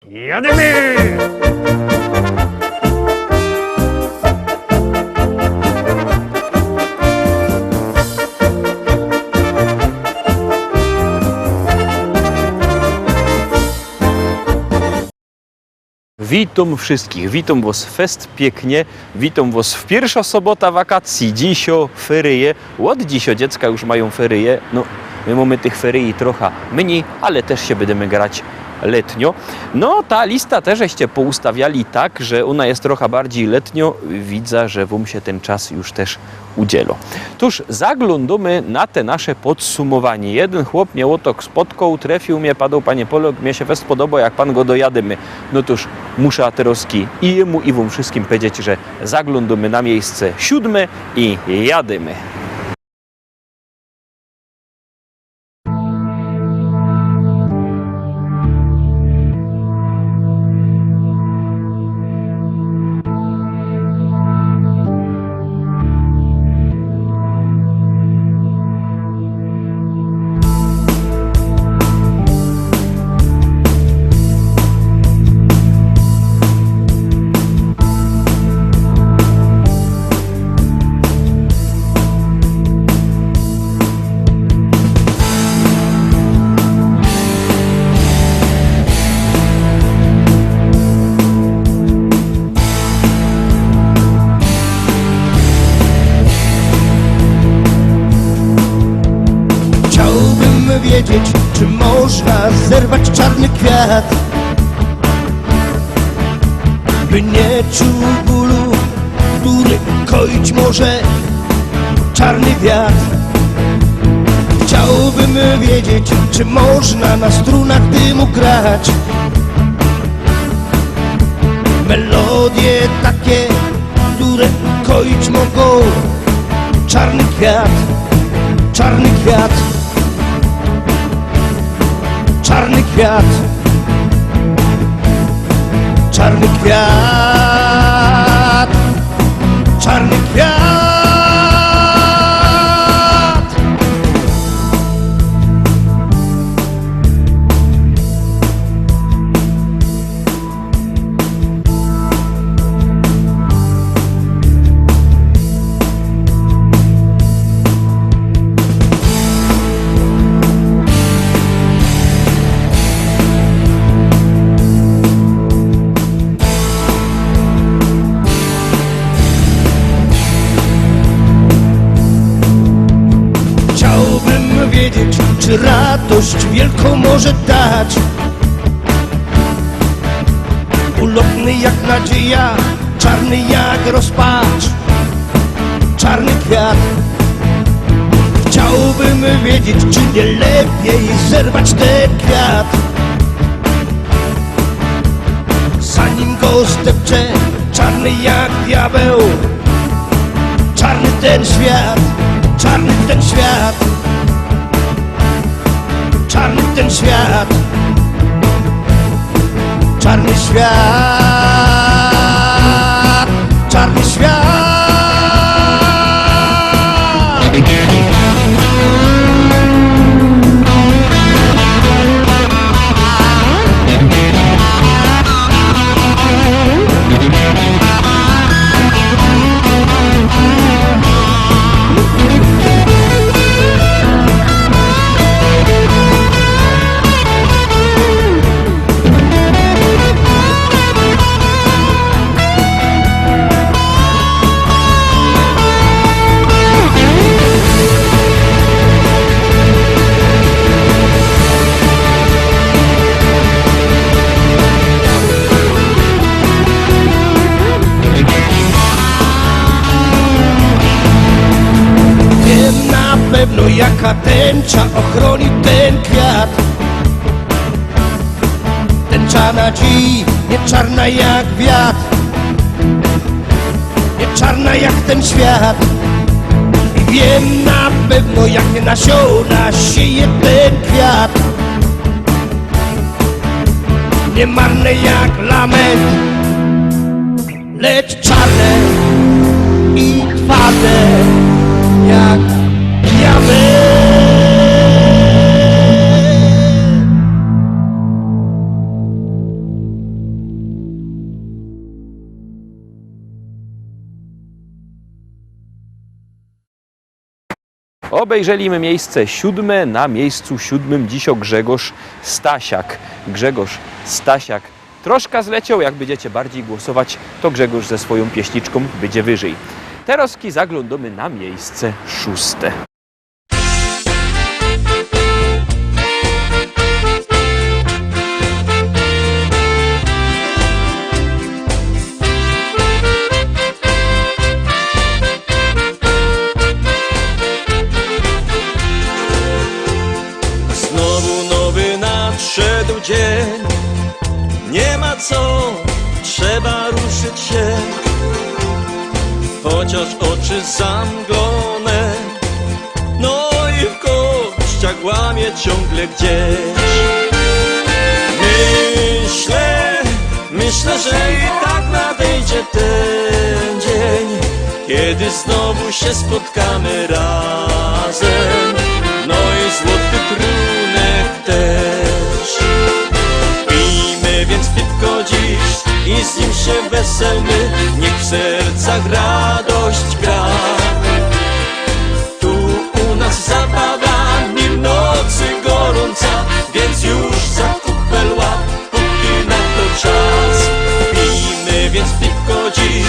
Jademy! Witam wszystkich, witam was fest pięknie, witam was w pierwsza sobota wakacji, dzisio feryje, od dzisio dziecka już mają feryje, no my mamy tych feryji trochę mniej, ale też się będziemy grać letnio. No ta lista też żeście poustawiali tak, że ona jest trochę bardziej letnio, widzę, że wam się ten czas już też udzielo. Tuż zaglądamy na te nasze podsumowanie. Jeden chłop mnie otok spotkał, trafił mnie, padał panie Polok, mnie się fest podoba, jak pan go dojademy. No tuż muszę ateroski i jemu i wam wszystkim powiedzieć, że zaglądamy na miejsce 7 i jadymy. Wiedzieć, czy można zerwać czarny kwiat, by nie czuł bólu, który koić może czarny wiatr. Chciałbym wiedzieć, czy można na strunach dymu grać melodie takie, które koić mogą czarny kwiat, czarny kwiat. Czarny kwiat, czarny kwiat, czarny kwiat. Wiedzieć, czy radość wielką może dać, ulotny jak nadzieja, czarny jak rozpacz, czarny kwiat. Chciałbym wiedzieć, czy nie lepiej zerwać ten kwiat, zanim go zdepcze, czarny jak diabeł, czarny ten świat, czarny ten świat. Czarny ten świat, czarny świat, czarny świat. Pewno jaka tęcza ochroni ten kwiat. Tęcza na dziś, nie czarna jak wiatr, nie czarna jak ten świat. I wiem na pewno jakie nasiona sieje ten kwiat. Nie marne jak lament, lecz czarne i twarde jak diament. Obejrzeliśmy miejsce 7. Na miejscu 7 dzisiaj Grzegorz Stasiak. Grzegorz Stasiak troszkę zleciał. Jak będziecie bardziej głosować, to Grzegorz ze swoją pieśniczką będzie wyżej. Teraz zaglądamy na miejsce 6. Znowu nowy nadszedł dzień, nie ma co, trzeba ruszyć się. Chociaż oczy zamglone, no i w kościach łamie ciągle gdzieś. Myślę, że i tak nadejdzie ten dzień, kiedy znowu się spotkamy razem, no i złoty trunek też. Pijmy więc piwko dziś i z nim się weselmy, niech w sercach radość gra. Tu u nas zabawa, nim nocy gorąca, więc już za kupel łap, póki na to czas. Pijmy więc piwko dziś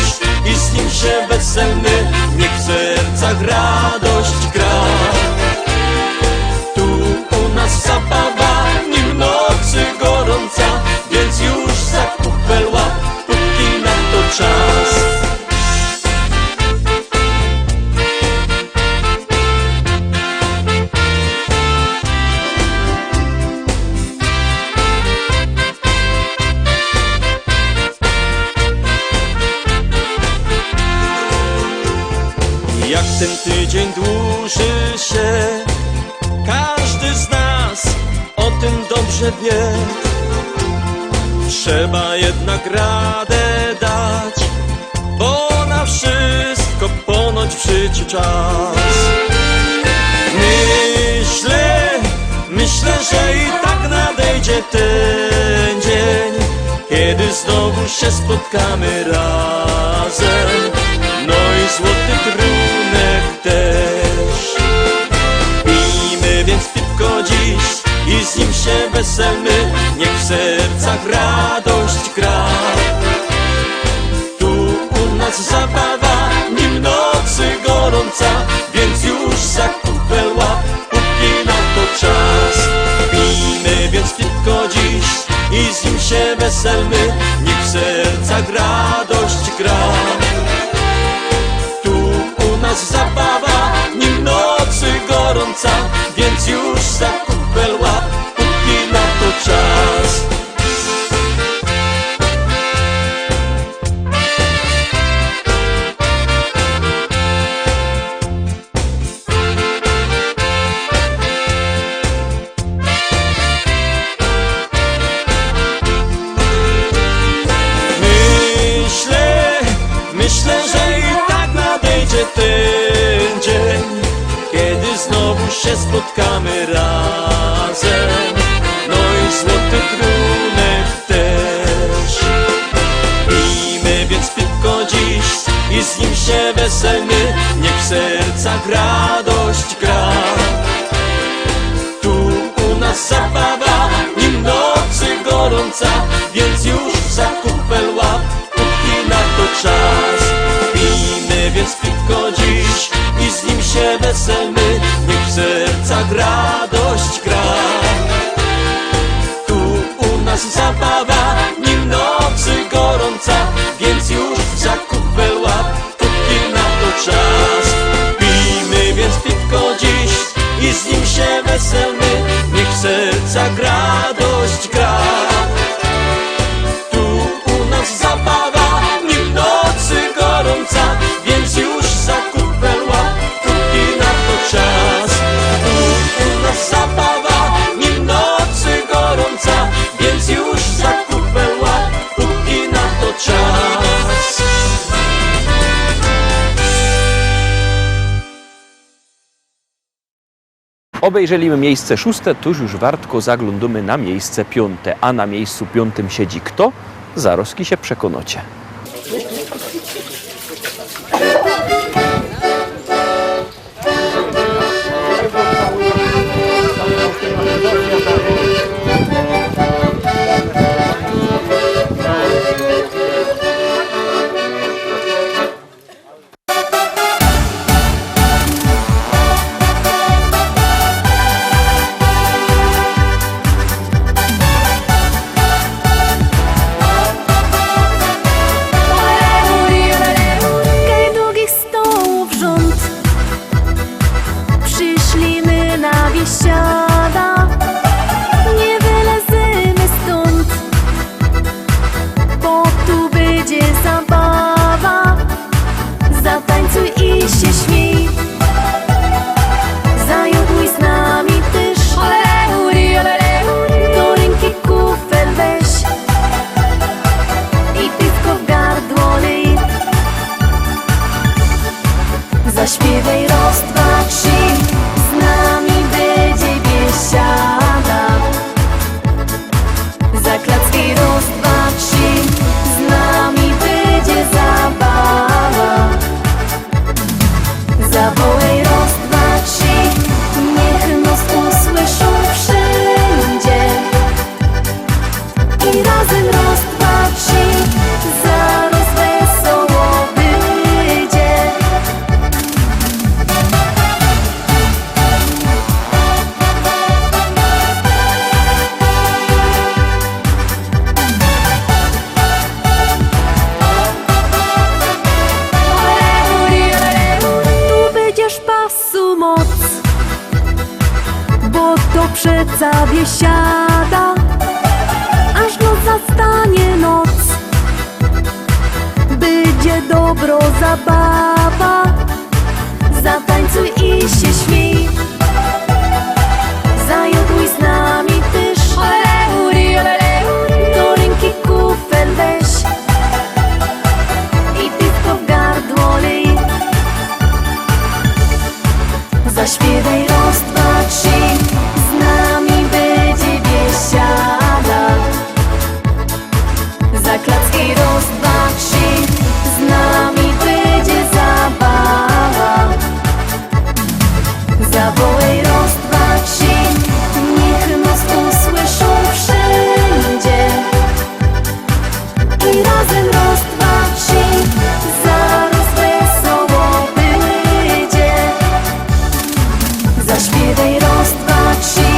i z nim się weselmy, niech w sercach radość gra. Tu u nas zabawa, nim nocy gorąca, więc już za kupel łap, póki na to czas. Jak ten tydzień dłuży się, każdy z nas o tym dobrze wie. Trzeba jednak radę dać, bo na wszystko ponoć w życiu czas. Myślę, że i tak nadejdzie ten dzień, kiedy znowu się spotkamy razem, no i złoty trunek też. Pijmy więc piwko dziś i z nim się weselmy, niech w sercach radość gra. Tu u nas zabawa, nim nocy gorąca, więc już za kupel łap, póki na to czas. Pijmy więc piwko dziś i z nim się weselmy, niech w sercach radość gra. Tu u nas zabawa, nim nocy gorąca, więc już za kupel łap, póki na to czas. Myślę, że i tak nadejdzie ten dzień, kiedy znowu się spotkamy razem, no i złoty trunek też. Pijmy więc piwko dziś i z nim się weselmy, niech w sercach radość gra. Tu u nas zabawa, nim nocy gorąca, więc już za kupel łap, póki na to czas. Pijmy więc piwko dziś i z nim się weselmy, niech w sercach radość gra. Tu u nas zabawa, nim nocy gorąca, więc już za kupel łap, póki na to czas. Pijmy więc piwko dziś i z nim się weselmy, niech w sercach radość gra. Tu u nas zabawa, nim nocy gorąca, więc już za kupel łap, póki na to czas. Tu u nas zabawa, nim nocy gorąca, więc już za kupel łap, póki na to czas. Obejrzeliśmy miejsce 6, tuż już wartko zaglądamy na miejsce 5. A na miejscu 5 siedzi kto? Zaroski się przekonacie. sobie siada, aż noc zastanie noc. Będzie dobro zabawa, zatańcuj i się śmiej. Zajoduj z nami też, do ręki kufel weź i piwko w gardło lej. Zaśpiewaj raz, dwa, trzy, z nami będzie biesiada. Zaklacki raz, dwa, trzy, z nami będzie zabawa. Zawołaj raz, dwa, trzy, niech nas usłyszą wszędzie. I razem raz, dwa, trzy, zaraz wesoło będzie. Zaśpiewaj raz, dwa, trzy,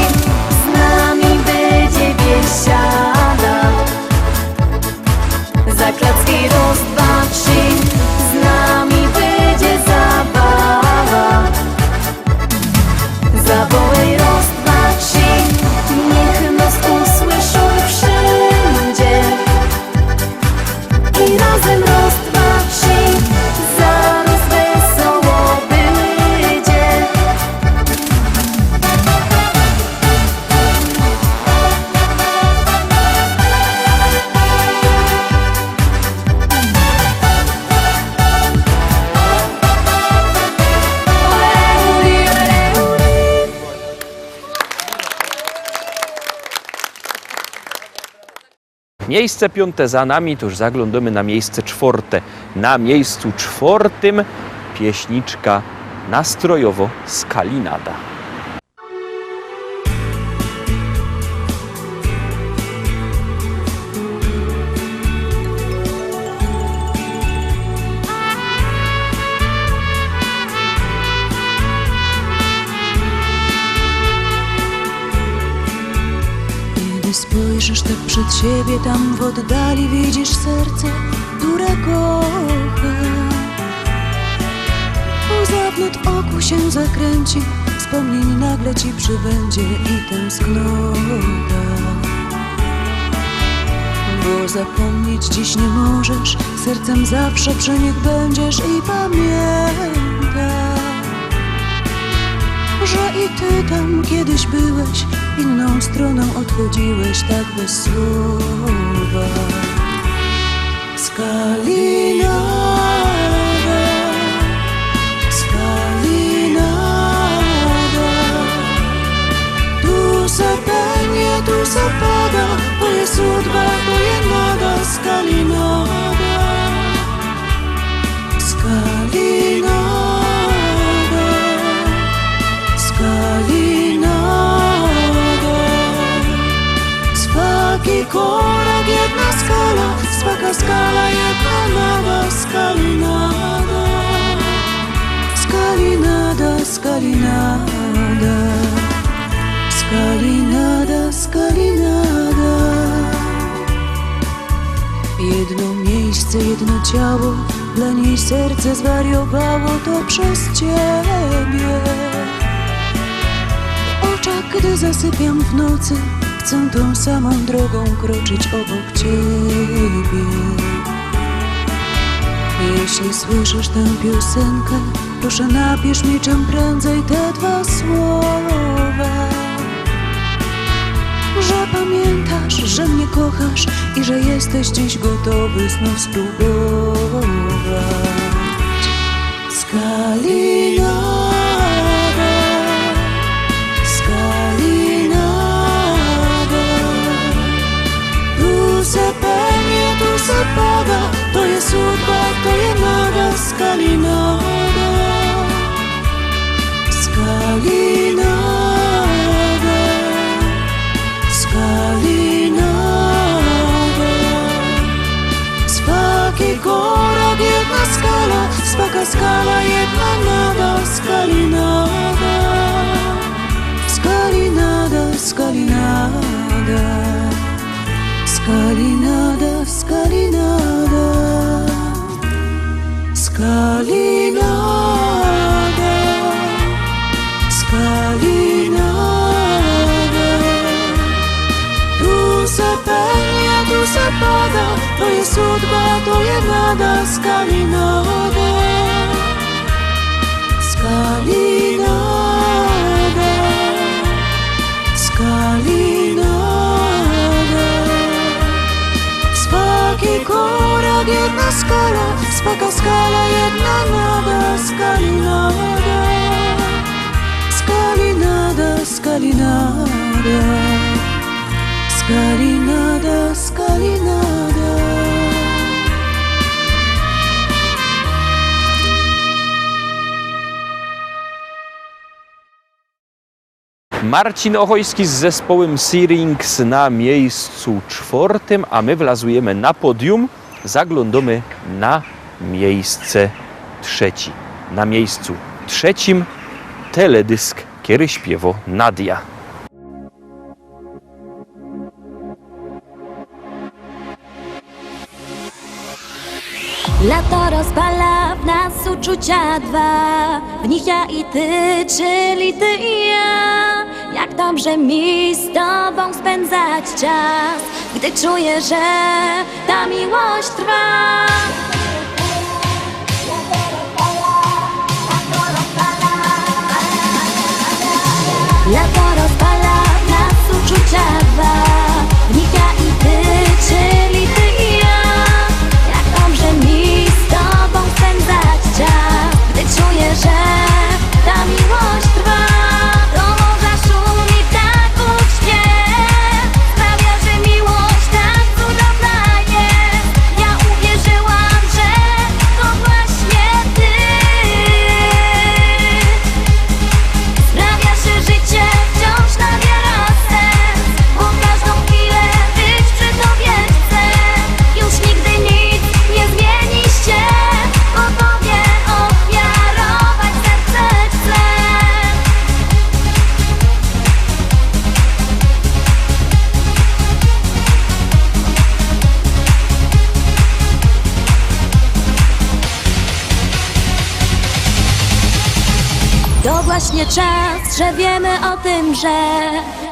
z nami będzie biesiada. Zaklacki raz, dwa, trzy, z nami będzie zabawa. Zawołaj raz, dwa, trzy, niech nas usłyszą wszędzie. I razem raz, dwa, trzy, zaraz wesoło będzie. Miejsce piąte za nami, to już zaglądamy na miejsce czwarte. Na miejscu czwartym pieśniczka nastrojowo Skalinada. Kiedy spojrzysz tak przed siebie, tam w oddali widzisz serce, które kocha. Łza wnet oku się zakręci, wspomnień nagle ci przybędzie i tęsknota. Bo zapomnieć dziś nie możesz, sercem zawsze przy nich będziesz i pamiętaj, że i ty tam kiedyś byłeś, inną stroną odchodziłeś tak bez słowa. Skalinada, Skalinada, tu se penie, tu se pada, to jest sudba, to jest nada. Skalinada, Skalinada, Skalinada. Swaki korak, jedna skala, swaka skala, jedna nada. Skalinada, Skalinada, Skalinada, Skalinada, Skalinada. Jedno miejsce, jedno ciało, dla niej serce zwariowało, to przez ciebie. W oczach, gdy zasypiam w nocy, chcę tą samą drogą kroczyć obok ciebie. Jeśli słyszysz tę piosenkę, proszę napisz mi czym prędzej te dwa słowa. Że pamiętasz, że mnie kochasz i że jesteś dziś gotowy znów spróbować. Skalinada, Skalinada, tu se penie, tu se pada, to jest sudba, to jest nada. Skalinada, Skalinada, Skalinada. Swaki korak, jedna skala, swaka skala, jedna nada. Skalinada, Skalinada, Skalinada, Skalinada, Skalinada, Skalinada, Skalinada. to je sudba, to je nada, skalinada. Skalinada, skalinada. Svaki korak jedna skala, svaka skala jedna nada, skalinada. Skalinada, skalinada. Skalinada, skalinada. Marcin Ochojski z zespołem Syrinx na miejscu 4, a my wlazujemy na podium, zaglądamy na miejsce 3. Na miejscu 3 teledysk, który śpiewa Nadia. Lato rozpala w nas uczucia dwa, w nich ja i ty, czyli ty i ja. Jak dobrze mi z tobą spędzać czas, gdy czuję, że ta miłość trwa. Lato rozpala w nas uczucia dwa, w nich ja i ty, czyli ty i ja. Jak dobrze mi z tobą spędzać czas, gdy czuję, że ta miłość trwa. Do morza szumi ptaków śpiew, sprawia, że miłość tak cudowna jest. Ja uwierzyłam, że to właśnie ty. Sprawia, że życie wciąż nabiera sens, bo każdą chwilę być przy tobie chcę. Już nigdy nic nie zmieni się, bo tobie ofiarować serce chcę. To właśnie czas, że wiemy o tym, że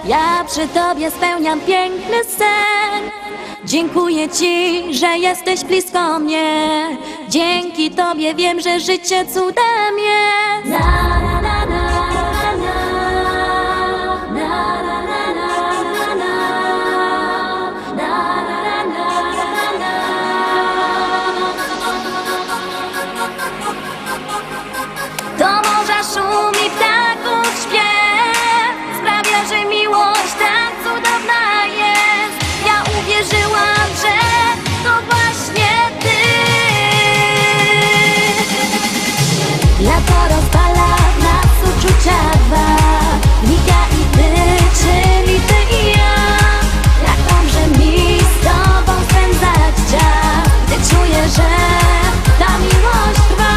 ja przy tobie spełniam piękny sen. Dziękuję ci, że jesteś blisko mnie. Dzięki tobie wiem, że życie cudem jest. Na, na, na, na, na, na, na, na, na, na, na, na, na. Do morza szumi ptaków śpiew, sprawia, że miłość tak cudowna jest. Ja uwierzyłam, że to właśnie ty. Lato rozpala w nas uczucia dwa, w nich ja i ty, czyli ty i ja. Jak dobrze mi z tobą spędzać czas, gdy czuję, że ta miłość trwa.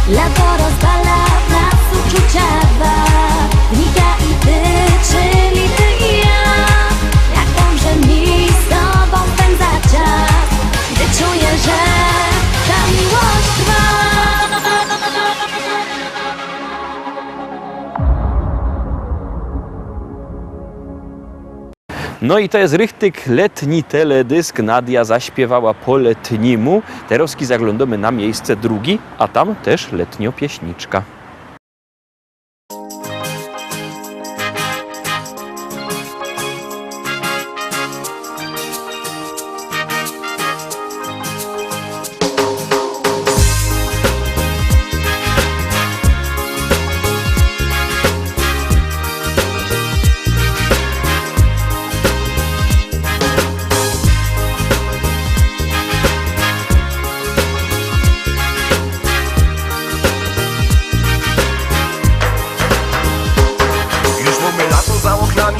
Lato rozpala w nas uczucia dwa, w nich ja i ty, czyli ty i ja. Jak dobrze mi z tobą spędzać czas, gdy czuję, że ta miłość trwa. No i to jest rychtyk letni teledysk. Nadia zaśpiewała po letnimu. Teraz zaglądamy na miejsce 2, a tam też letnio pieśniczka.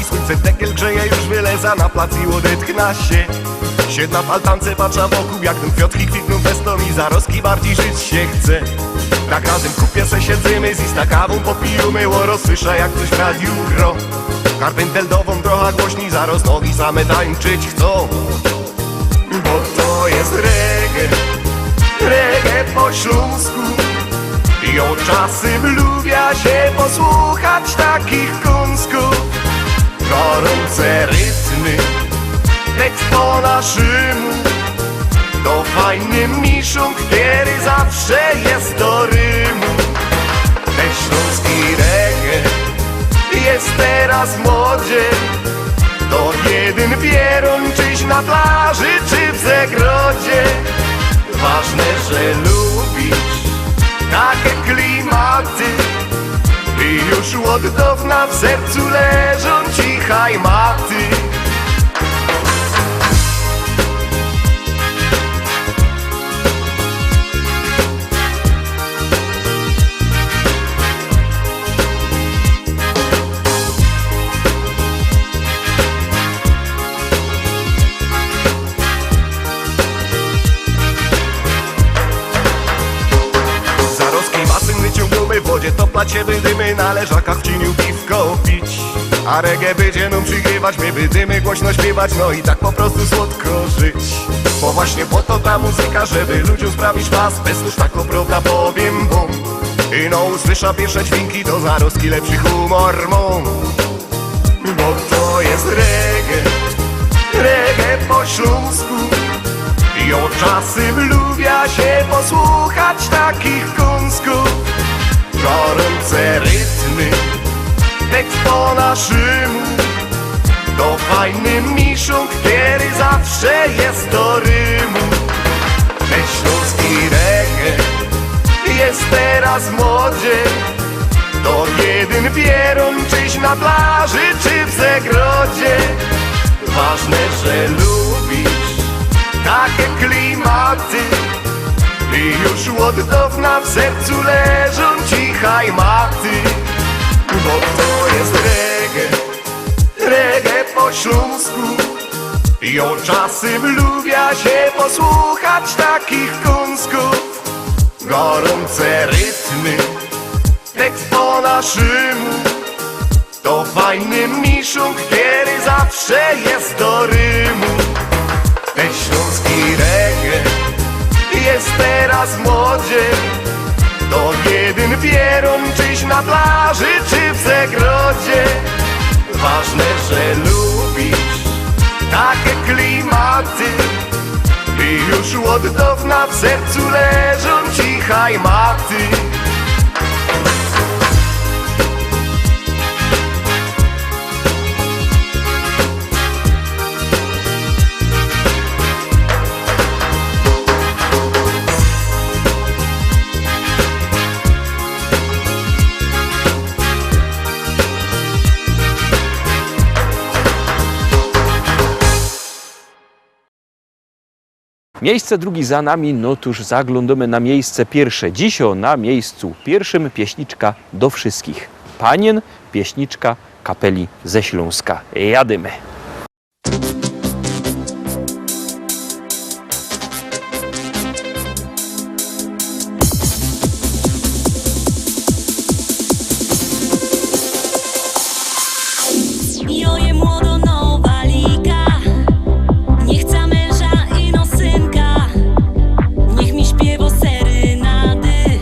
Słońce tekiel grzeje, już wyleza na plac i odetchna się. Siedla w altance, patrza wokół, jak ten kwiatki kwitną festą i zaroski bardziej żyć się chce. Tak razem kupię se siedzimy, z ista kawą popijemy, łoro słysza jak coś w radiu gro. Karpenteldową trochę głośniej, zaraz nogi same tańczyć chcą. Bo to jest reggae po śląsku. I o czasem lubia się posłuchać takich kąsków. Gorące rytmy, tekst po naszemu. To fajny miszą, który zawsze jest do rymu. Ten śląski reggae jest teraz w modzie. To jeden pierun, czyś na plaży, czy w zagrodzie. Ważne, że lubisz takie klimaty. I już od dawna w sercu leżą cichaj maty. W wodzie toplać się będziemy, na leżakach w cieniu piwko pić. A reggae będzie nam przygrywać, my będziemy głośno śpiewać, no i tak po prostu słodko żyć. Bo właśnie po to ta muzyka, żeby ludziom sprawić pas, bez tuż tak prawda powiem wam. I no usłysza pierwsze dźwięki, to zaroski lepszy humor mam. Bo to jest reggae po śląsku. I o czasem lubia się posłuchać takich kąsków. Gorące rytmy, tekst po naszemu. To fajny miszą, który zawsze jest do rymu. Ten śląski reggae jest teraz w modzie. To jeden pierun, czyś na plaży, czy w zagrodzie. Ważne, że lubisz takie klimaty. I już od dawna w sercu leżą cichaj maty. Bo to jest reggae po śląsku. I o czasem lubia się posłuchać takich kąsków. Gorące rytmy, tekst po naszemu. To fajny miszą, który zawsze jest do rymu. Ten śląski reggae jest teraz w modzie. To jeden pierun, czyś na plaży, czy w zagrodzie. Ważne, że lubisz takie klimaty. I już od dawna w sercu leżą cichaj maty. Miejsce drugie za nami, no tuż zaglądamy na miejsce pierwsze. Dziś na miejscu pierwszym pieśniczka do wszystkich panien, pieśniczka kapeli ze Śląska. Jadymy. Joje młodo nowa liga. Nie chcę męża i no synka. Niech mi śpiewo serynady.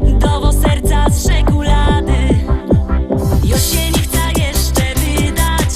Dowo serca z czekolady. Już się nie chcę jeszcze wydać.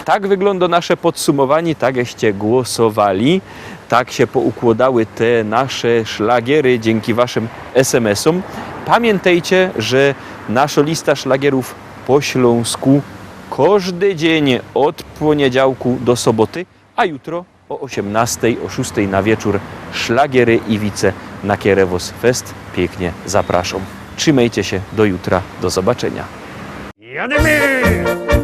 Tak wygląda nasze podsumowanie, takście głosowali, tak się poukładały te nasze szlagiery dzięki waszym SMS-om. Pamiętajcie, że nasza lista szlagierów po śląsku każdy dzień od poniedziałku do soboty, a jutro o 18, o 6 na wieczór szlagiery Iwice na Kierewos Fest. Pięknie zapraszam. Trzymajcie się, do jutra, do zobaczenia. Jadymy!